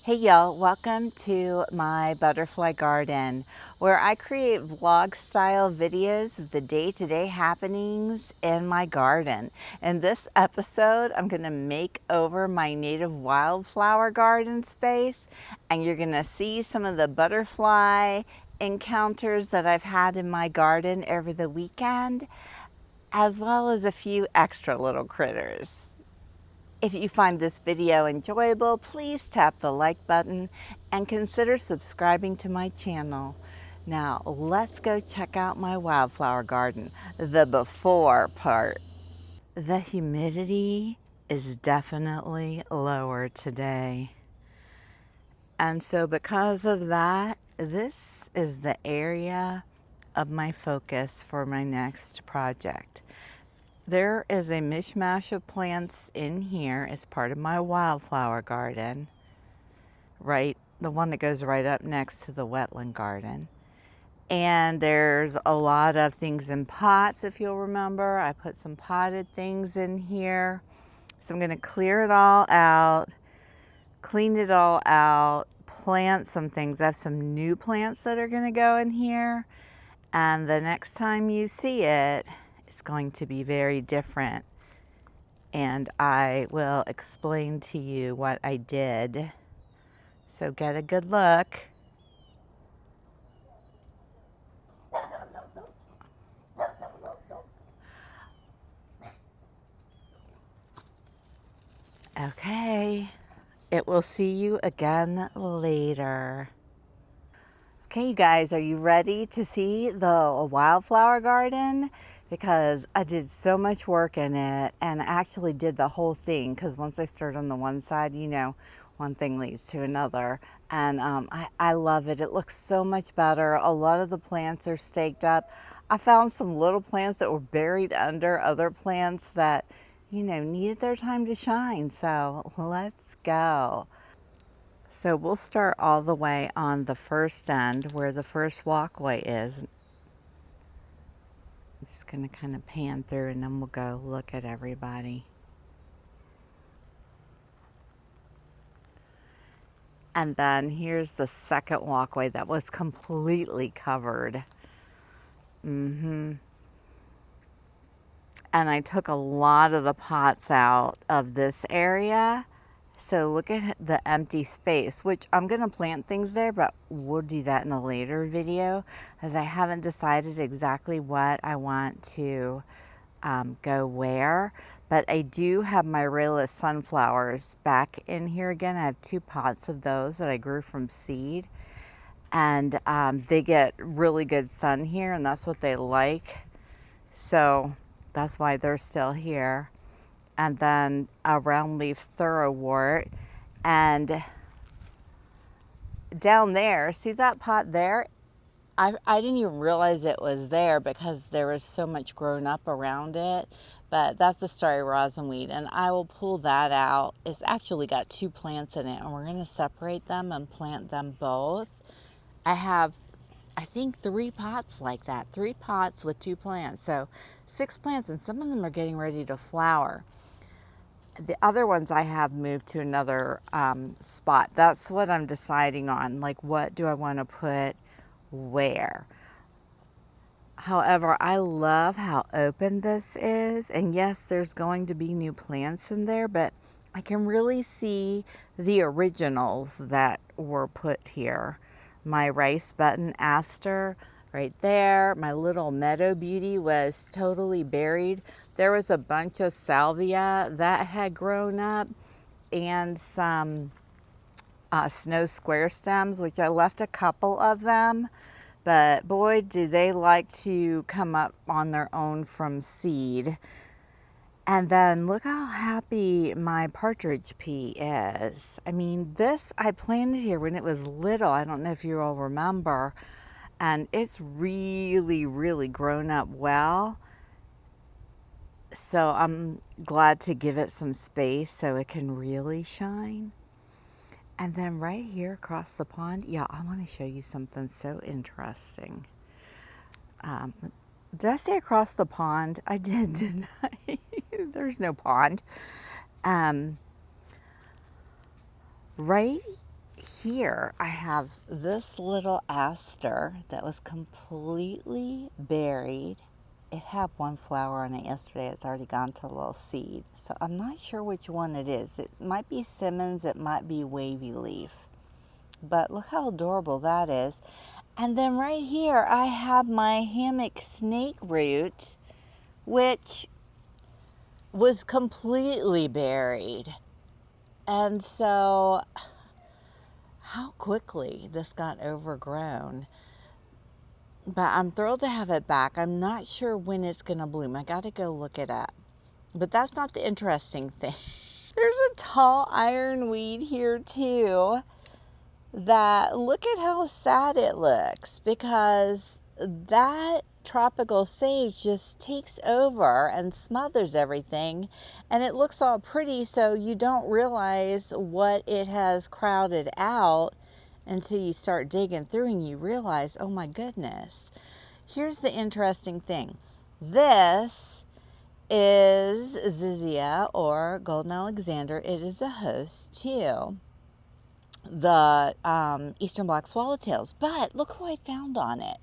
Hey y'all, welcome to my butterfly garden where I create vlog style videos of the day-to-day happenings in my garden. In this episode, I'm gonna make over my native wildflower garden space, and you're gonna see some of the butterfly encounters that I've had in my garden over the weekend, as well as a few extra little critters. If you find this video enjoyable, please tap the like button and consider subscribing to my channel. Now, let's go check out my wildflower garden, the before part. The humidity is definitely lower today. And so because of that, this is the area of my focus for my next project. There is a mishmash of plants in here as part of my wildflower garden, right? The one that goes right up next to the wetland garden. And there's a lot of things in pots, if you'll remember. I put some potted things in here. So I'm gonna clear it all out, clean it all out, plant some things. I have some new plants that are gonna go in here. And the next time you see it, it's going to be very different. And I will explain to you what I did. So get a good look. Okay, it will see you again later. Okay, you guys, are you ready to see the wildflower garden? Because I did so much work in it, and I actually did the whole thing, because once I start on the one side, you know, one thing leads to another. And I love it. It looks so much better. A lot of the plants are staked up. I found some little plants that were buried under other plants that, you know, needed their time to shine. So let's go. So we'll start all the way on the first end where the first walkway is. I'm just going to kind of pan through and then we'll go look at everybody. And then here's the second walkway that was completely covered. And I took a lot of the pots out of this area. So look at the empty space, which I'm gonna plant things there, but we'll do that in a later video as I haven't decided exactly what I want to go where. But I do have my rayless sunflowers back in here again. I have 2 pots of those that I grew from seed. And they get really good sun here, and that's what they like. So that's why they're still here. And then a round leaf thoroughwort. And down there, see that pot there? I didn't even realize it was there because there was so much grown up around it. But that's the starry rosinweed, and I will pull that out. It's actually got 2 plants in it, and we're gonna separate them and plant them both. I have, I think, 3 pots like that, 3 pots with 2 plants. So 6 plants, and some of them are getting ready to flower. The other ones I have moved to another spot. That's what I'm deciding on. Like, what do I want to put where? However, I love how open this is. And yes, there's going to be new plants in there, but I can really see the originals that were put here. My rice button aster right there. My little meadow beauty was totally buried. There was a bunch of salvia that had grown up and some snow square stems, which I left a couple of them. But boy, do they like to come up on their own from seed. And then look how happy my partridge pea is. I mean, this I planted here when it was little. I don't know if you all remember. And it's really, really grown up well. So I'm glad to give it some space so it can really shine. And then right here across the pond, yeah, I want to show you something so interesting. Did I say across the pond? I did, didn't I? There's no pond. Right here I have this little aster that was completely buried. It had one flower on it yesterday. It's already gone to a little seed. So I'm not sure which one it is. It might be Simmons, it might be Wavy Leaf. But look how adorable that is. And then right here I have my hammock snake root, which was completely buried. And so how quickly this got overgrown. But I'm thrilled to have it back. I'm not sure when it's going to bloom. I got to go look it up. But that's not the interesting thing. There's a tall ironweed here too. That, look at how sad it looks, because that tropical sage just takes over and smothers everything, and it looks all pretty, so you don't realize what it has crowded out until you start digging through and you realize, oh my goodness. Here's the interesting thing. This is Zizia, or Golden Alexander. It is a host too. The Eastern Black Swallowtails. But look who I found on it.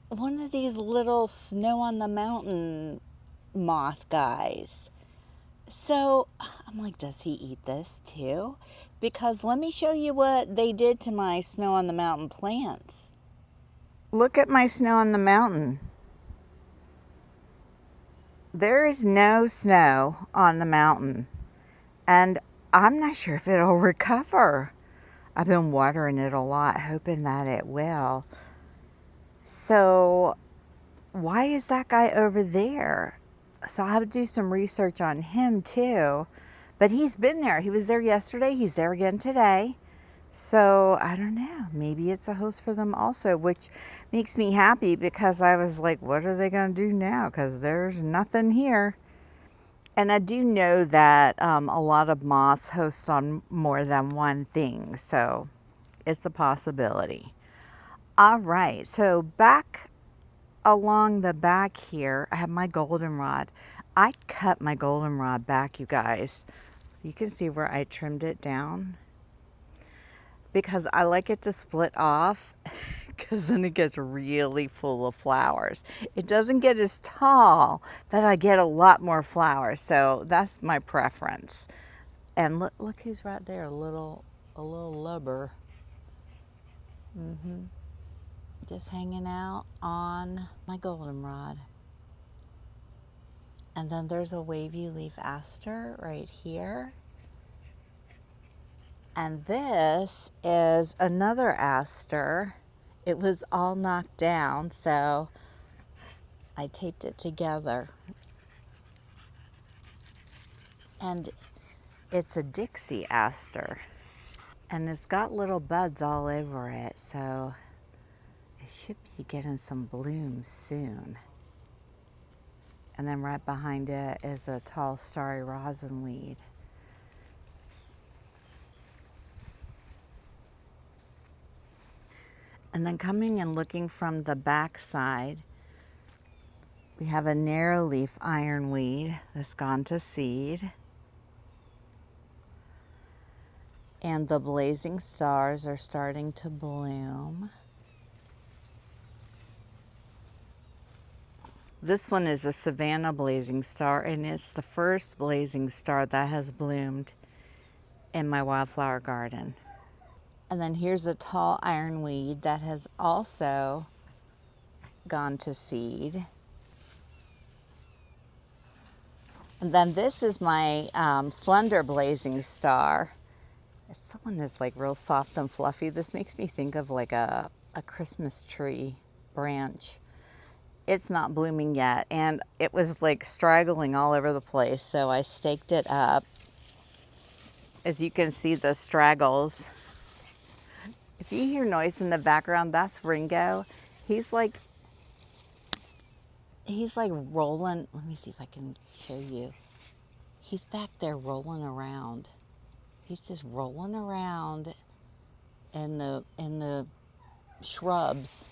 One of these little snow on the mountain moth guys. So I'm like, does he eat this too? Because let me show you what they did to my snow on the mountain plants. Look at my snow on the mountain. There is no snow on the mountain. And I'm not sure if it'll recover. I've been watering it a lot, hoping that it will. So why is that guy over there? So I have to do some research on him too. But he's been there. He was there yesterday. He's there again today. So I don't know. Maybe it's a host for them also, which makes me happy, because I was like, what are they going to do now? Because there's nothing here. And I do know that a lot of moths host on more than one thing, so it's a possibility. All right, so back along the back here, I have my goldenrod. I cut my goldenrod back, you guys. You can see where I trimmed it down, because I like it to split off, because then it gets really full of flowers. It doesn't get as tall, but I get a lot more flowers, so that's my preference. And look who's right there, a little lubber. Just hanging out on my goldenrod. And then there's a wavy leaf aster right here. And this is another aster. It was all knocked down, so I taped it together. And it's a Dixie aster. And it's got little buds all over it, so it should be getting some blooms soon. And then right behind it is a tall starry rosinweed. And then coming and looking from the back side, we have a narrow leaf ironweed that's gone to seed. And the blazing stars are starting to bloom. This one is a Savannah blazing star, and it's the first blazing star that has bloomed in my wildflower garden. And then here's a tall ironweed that has also gone to seed. And then this is my slender blazing star. It's the one that's like real soft and fluffy. This makes me think of like a Christmas tree branch. It's not blooming yet, and it was like straggling all over the place, so I staked it up. As you can see, the straggles. If you hear noise in the background, that's Ringo. He's like rolling. Let me see if I can show you. He's back there rolling around. He's just rolling around in the shrubs.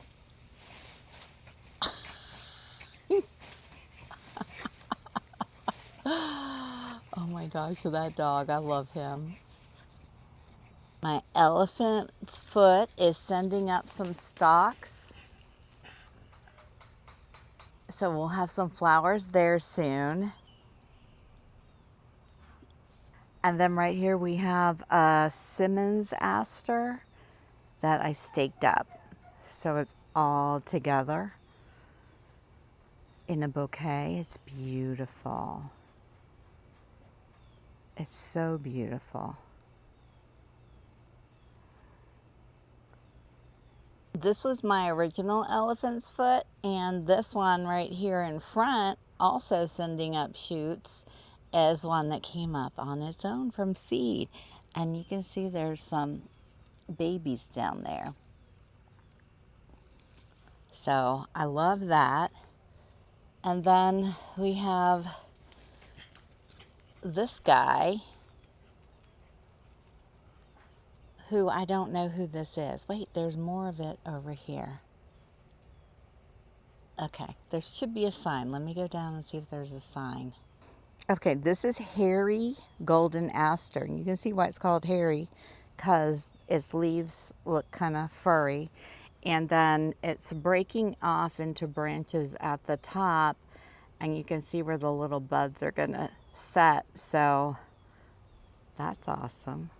Oh my gosh, that dog, I love him. My elephant's foot is sending up some stalks. So we'll have some flowers there soon. And then right here we have a Simmons aster that I staked up. So it's all together in a bouquet. It's beautiful. It's so beautiful. This was my original elephant's foot, and this one right here in front, also sending up shoots, is one that came up on its own from seed. And you can see there's some babies down there. So I love that. And then we have this guy, who I don't know who this is. Wait, there's more of it over here. Okay, there should be a sign. Let me go down and see if there's a sign. Okay, this is hairy golden aster. You can see why it's called hairy, because its leaves look kind of furry. And then it's breaking off into branches at the top, and you can see where the little buds are gonna set. So that's awesome.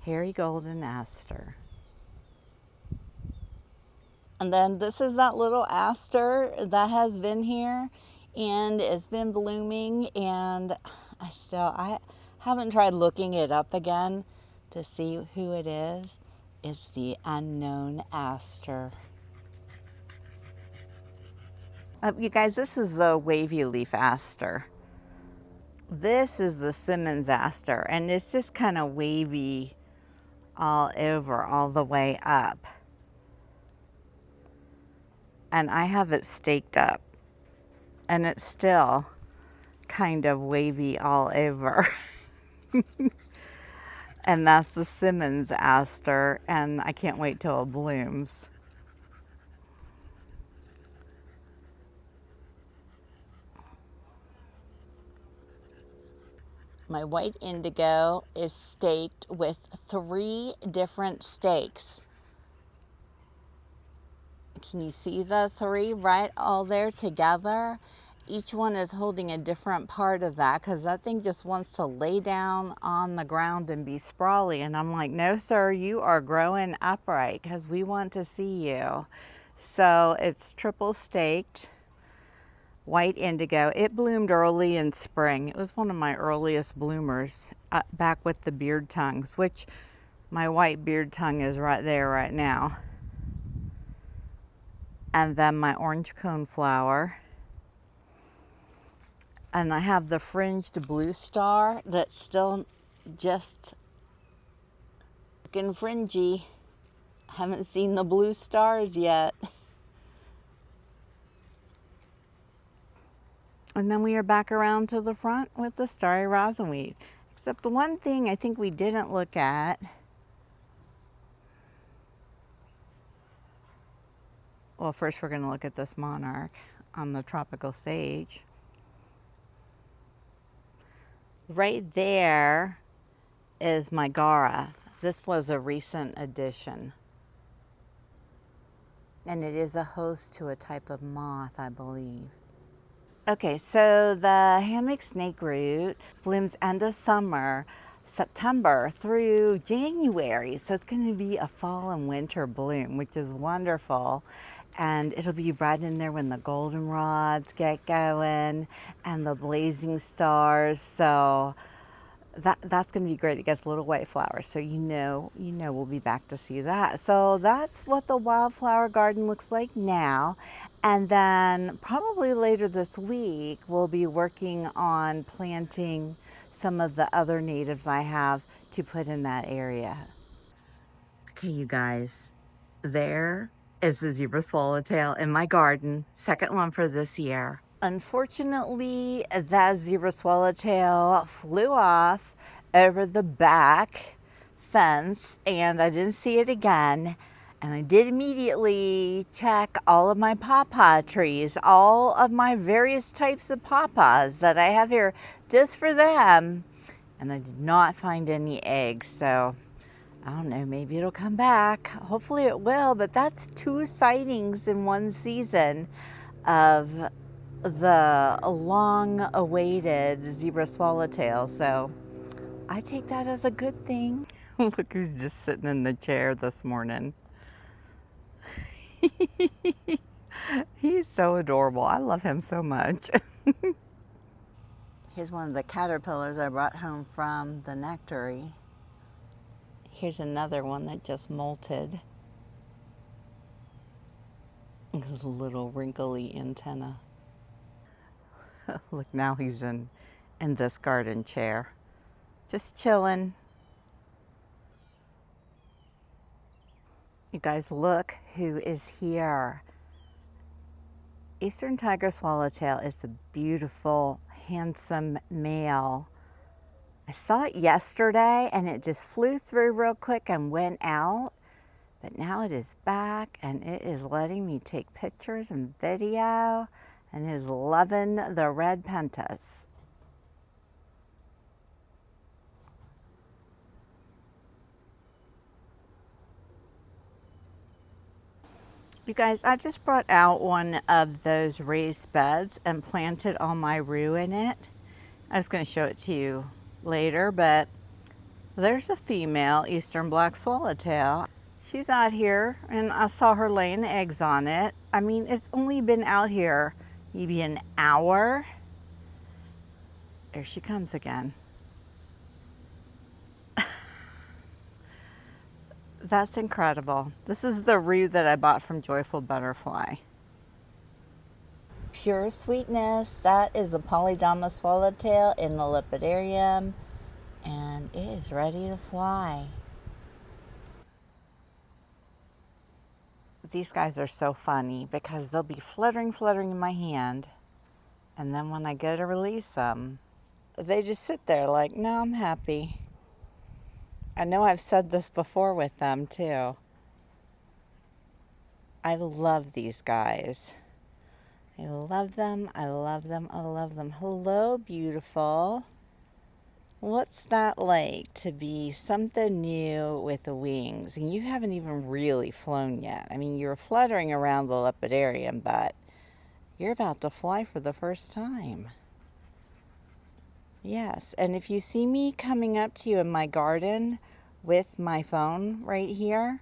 Hairy golden aster. And then this is that little aster that has been here and it's been blooming, and I haven't tried looking it up again to see who it is. It's the unknown aster. You guys, this is the wavy leaf aster. This is the Simmons aster, and it's just kind of wavy all over, all the way up. And I have it staked up, and it's still kind of wavy all over. And that's the Simmons aster, and I can't wait till it blooms. My white indigo is staked with 3 different stakes. Can you see the 3 right all there together? Each one is holding a different part of that, because that thing just wants to lay down on the ground and be sprawly. And I'm like, no, sir, you are growing upright because we want to see you. So it's triple staked, white indigo. It bloomed early in spring. It was one of my earliest bloomers, back with the beard tongues, which my white beard tongue is right there right now. And then my orange cone flower. And I have the fringed blue star that's still just looking fringy. Haven't seen the blue stars yet. And then we are back around to the front with the starry rosinweed. Except the one thing I think we didn't look at. Well, first we're going to look at this monarch on the tropical sage. Right there is my Gara. This was a recent addition. And it is a host to a type of moth, I believe. Okay, so the hammock snakeroot blooms end of summer, September through January. So it's going to be a fall and winter bloom, which is wonderful. And it'll be right in there when the goldenrods get going and the blazing stars. So that's going to be great. It gets little white flowers, so you know we'll be back to see that. So that's what the wildflower garden looks like now. And then probably later this week, we'll be working on planting some of the other natives I have to put in that area. Okay, you guys, there is the zebra swallowtail in my garden, second one for this year. Unfortunately, that zebra swallowtail flew off over the back fence and I didn't see it again. And I did immediately check all of my pawpaw trees, all of my various types of pawpaws that I have here just for them. And I did not find any eggs. So I don't know, maybe it'll come back. Hopefully it will, but that's 2 sightings in one season of the long awaited zebra swallowtail. So I take that as a good thing. Look who's just sitting in the chair this morning. He's so adorable. I love him so much. Here's one of the caterpillars I brought home from the Nectar. Here's another one that just molted. His little wrinkly antenna. Look, now he's in this garden chair, just chilling. You guys, look who is here. Eastern tiger swallowtail is a beautiful, handsome male. I saw it yesterday and it just flew through real quick and went out. But now it is back and it is letting me take pictures and video and is loving the red pentas. You guys, I just brought out one of those raised beds and planted all my rue in it. I was going to show it to you later, but there's a female eastern black swallowtail. She's out here and I saw her laying eggs on it. I mean, it's only been out here maybe an hour. There she comes again. That's incredible. This is the rue that I bought from Joyful Butterfly. Pure sweetness. That is a Polydama swallowtail in the lipidarium, and it is ready to fly. These guys are so funny because they'll be fluttering in my hand, and then when I go to release them, they just sit there like, no, I'm happy. I know I've said this before with them too. I love these guys. I love them, I love them, I love them. Hello, beautiful. What's that like to be something new with the wings? And you haven't even really flown yet. I mean, you're fluttering around the lipidarium, but you're about to fly for the first time. Yes, and if you see me coming up to you in my garden with my phone right here,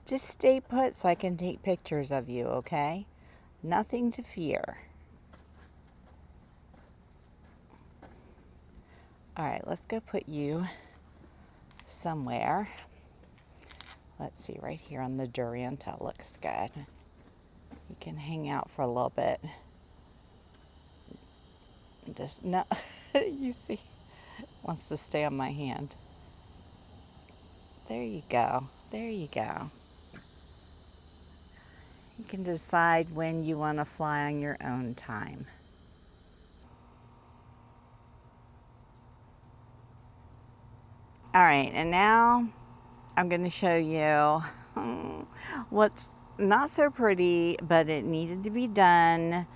just stay put so I can take pictures of you, okay? Nothing to fear. All right, let's go put you somewhere. Let's see, right here on the durian. That looks good. You can hang out for a little bit. Just, no, you see, wants to stay on my hand. There you go. There you go. You can decide when you want to fly on your own time. All right, and now I'm going to show you what's not so pretty, but it needed to be done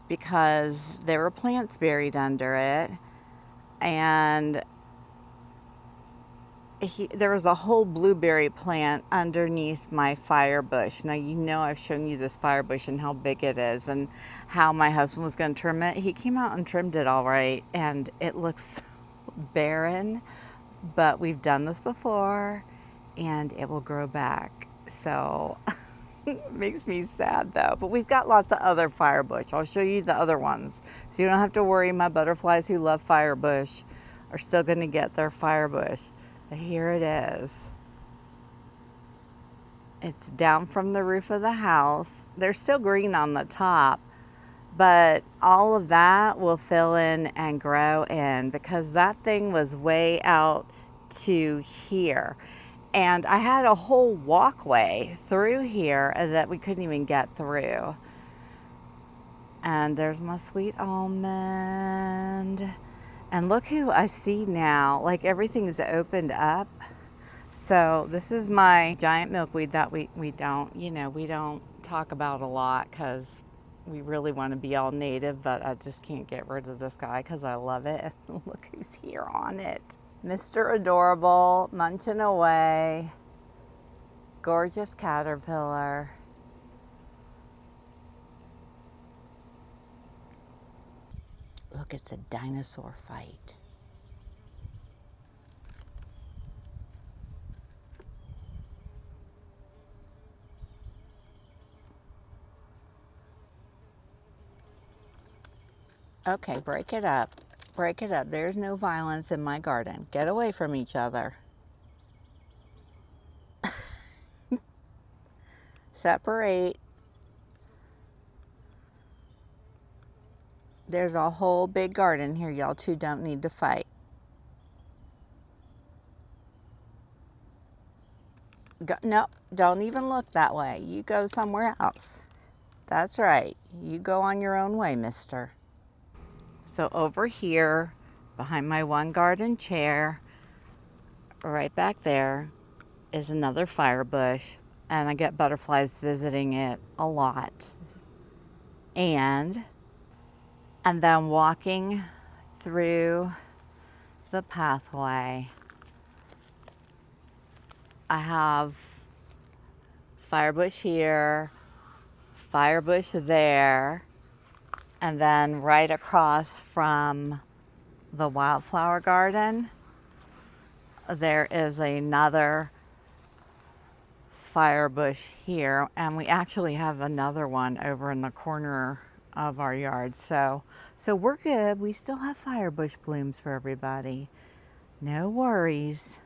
because there were plants buried under it, and there was a whole blueberry plant underneath my fire bush. Now, you know I've shown you this fire bush and how big it is and how my husband was going to trim it. He came out and trimmed it all right, and it looks so barren, but we've done this before and it will grow back. So it makes me sad though, but we've got lots of other fire bush. I'll show you the other ones so you don't have to worry. My butterflies who love fire bush are still going to get their fire bush. But here it is. It's down from the roof of the house. They're still green on the top, but all of that will fill in and grow in because that thing was way out to here. And I had a whole walkway through here that we couldn't even get through. And there's my sweet almond. And look who I see now. Like everything's opened up. So this is my giant milkweed that we don't, we don't talk about a lot because we really want to be all native, but I just can't get rid of this guy because I love it. And look who's here on it. Mr. Adorable, munching away. Gorgeous caterpillar. Look, it's a dinosaur fight. Okay, break it up. Break it up. There's no violence in my garden. Get away from each other. Separate. There's a whole big garden here. Y'all two don't need to fight. No, don't even look that way. You go somewhere else. That's right. You go on your own way, mister. So over here, behind my one garden chair, right back there, is another fire bush. And I get butterflies visiting it a lot. And then walking through the pathway, I have firebush here, firebush there, and then right across from the wildflower garden, there is another firebush here, and we actually have another one over in the corner of our yard. So we're good. We still have firebush blooms for everybody. No worries.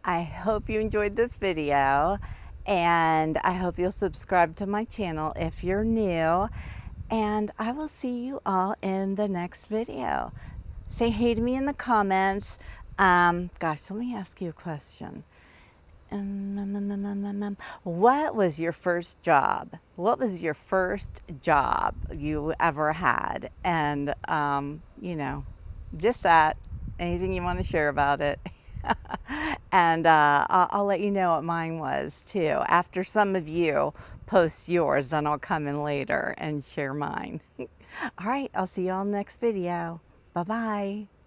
I hope you enjoyed this video, and I hope you'll subscribe to my channel if you're new, and I will see you all in the next video. Say hey to me in the comments. Gosh, let me ask you a question. What was your first job? What was your first job you ever had? And, you know, just that. Anything you want to share about it. And I'll let you know what mine was too. After some of you post yours, then I'll come in later and share mine. All right, I'll see you all next video. Bye-bye.